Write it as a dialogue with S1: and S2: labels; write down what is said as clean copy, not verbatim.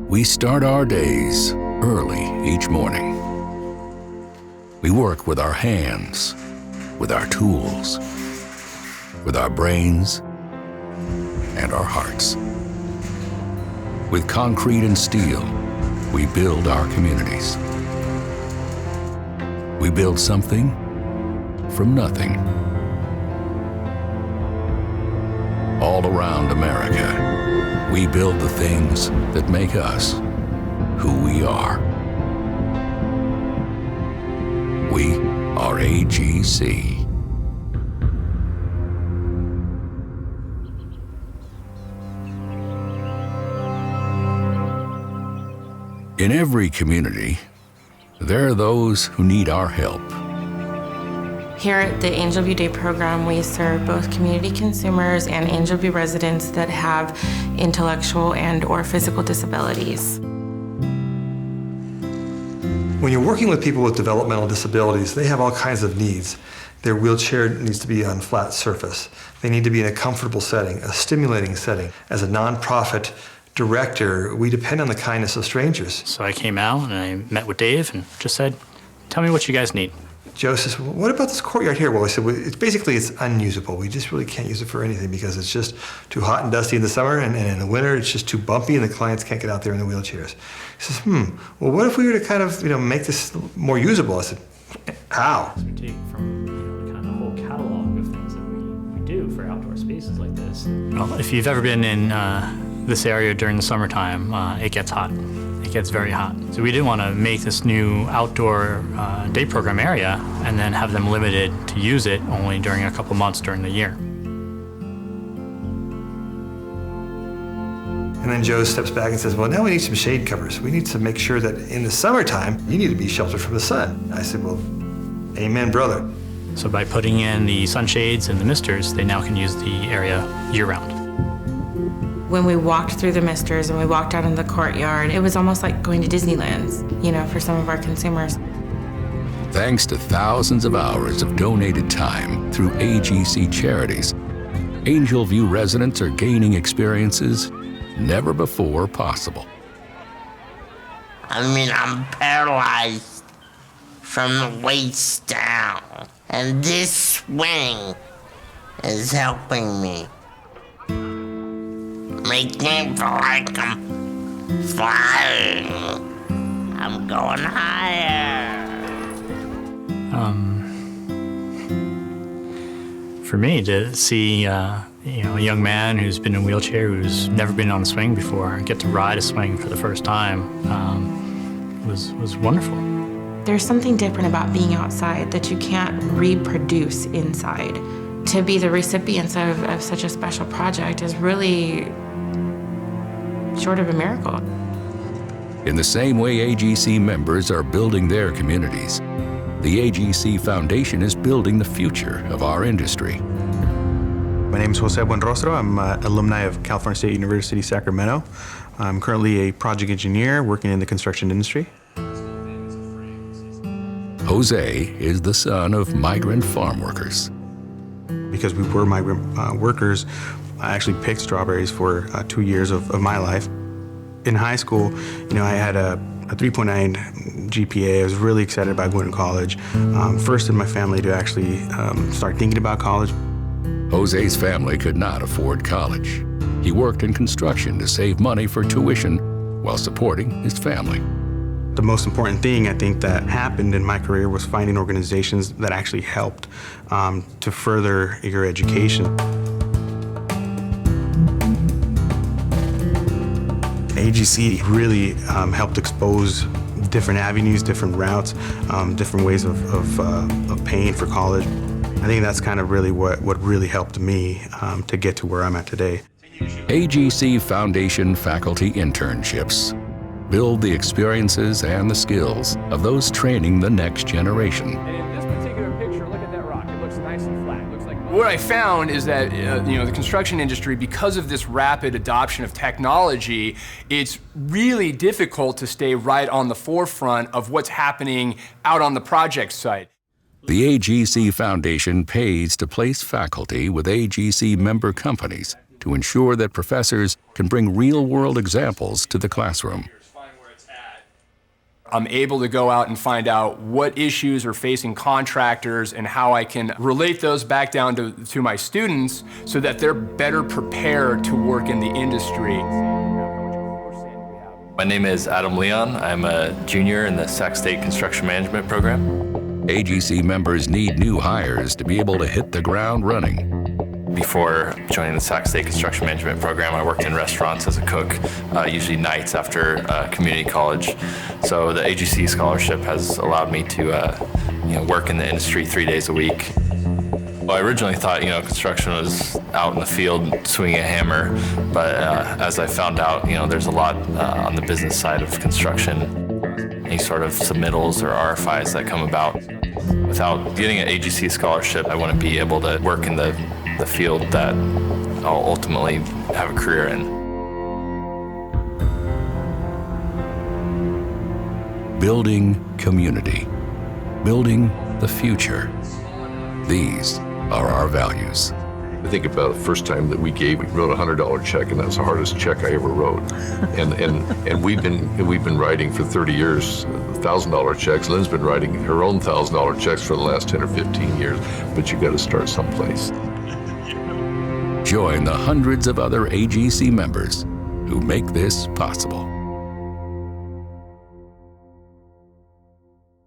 S1: We start our days early each morning. We work with our hands, with our tools, with our brains, and our hearts. With concrete and steel, we build our communities. We build something from nothing. All around America, we build the things that make us who we are. We are AGC. In every community, there are those who need our help.
S2: Here at the Angel View Day program, we serve both community consumers and Angel View residents that have intellectual and/or physical disabilities.
S3: When you're working with people with developmental disabilities, they have all kinds of needs. Their wheelchair needs to be on flat surface. They need to be in a comfortable setting, a stimulating setting. As a nonprofit director, we depend on the kindness of strangers.
S4: So I came out and I met with Dave and just said, tell me what you guys need.
S3: Joe says, well, what about this courtyard here? Well, I said, well, it's unusable. We just really can't use it for anything because it's just too hot and dusty in the summer, and in the winter it's just too bumpy and the clients can't get out there in the wheelchairs. He says, well, what if we were to kind of, make this more usable? I said, how?
S4: We take from kind of the whole catalog of things that we do for outdoor spaces like this. Well, if you've ever been in this area during the summertime, it gets hot. It gets very hot. So we didn't want to make this new outdoor day program area and then have them limited to use it only during a couple months during the year.
S3: And then Joe steps back and says, well, now we need some shade covers. We need to make sure that in the summertime, you need to be sheltered from the sun. I said, well, amen, brother.
S4: So by putting in the sunshades and the misters, they now can use the area year-round.
S2: When we walked through the misters and we walked out in the courtyard, it was almost like going to Disneyland, for some of our consumers.
S1: Thanks to thousands of hours of donated time through AGC charities, Angel View residents are gaining experiences never before possible.
S5: I'm paralyzed from the waist down, and this swing is helping me. Make me feel like I'm flying. I'm going higher.
S4: For me to see a young man who's been in a wheelchair, who's never been on a swing before, get to ride a swing for the first time was wonderful.
S2: There's something different about being outside that you can't reproduce inside. To be the recipients of such a special project is really short of a miracle.
S1: In the same way AGC members are building their communities, the AGC Foundation is building the future of our industry.
S6: My name is Jose Buenrostro. I'm an alumni of California State University, Sacramento. I'm currently a project engineer working in the construction industry.
S1: Jose is the son of migrant farm workers.
S6: Because we were migrant workers, I actually picked strawberries for 2 years of my life. In high school, I had a 3.9 GPA. I was really excited about going to college. First in my family to actually start thinking about college.
S1: Jose's family could not afford college. He worked in construction to save money for tuition while supporting his family.
S6: The most important thing I think that happened in my career was finding organizations that actually helped to further your education. AGC really helped expose different avenues, different routes, different ways of paying for college. I think that's kind of really what really helped me to get to where I'm at today.
S1: AGC Foundation faculty internships build the experiences and the skills of those training the next generation.
S7: And in this particular picture, look at that rock. It looks nice and flat. It looks like what I found is that the construction industry, because of this rapid adoption of technology, it's really difficult to stay right on the forefront of what's happening out on the project site.
S1: The AGC Foundation pays to place faculty with AGC member companies to ensure that professors can bring real-world examples to the classroom.
S7: I'm able to go out and find out what issues are facing contractors and how I can relate those back down to my students so that they're better prepared to work in the industry.
S8: My name is Adam Leon. I'm a junior in the Sac State Construction Management Program.
S1: AGC members need new hires to be able to hit the ground running.
S8: Before joining the Sac State Construction Management Program, I worked in restaurants as a cook, usually nights after community college. So the AGC scholarship has allowed me to work in the industry 3 days a week. Well, I originally thought, construction was out in the field swinging a hammer, but as I found out, there's a lot on the business side of construction, any sort of submittals or RFIs that come about. Without getting an AGC scholarship, I want to be able to work in the field that I'll ultimately have a career in.
S1: Building community. Building the future. These are our values.
S9: I think about the first time that we wrote a $100 check, and that was the hardest check I ever wrote. And we've been writing for 30 years $1,000 checks. Lynn's been writing her own $1,000 checks for the last 10 or 15 years, but you got to start someplace.
S1: Join the hundreds of other AGC members who make this possible.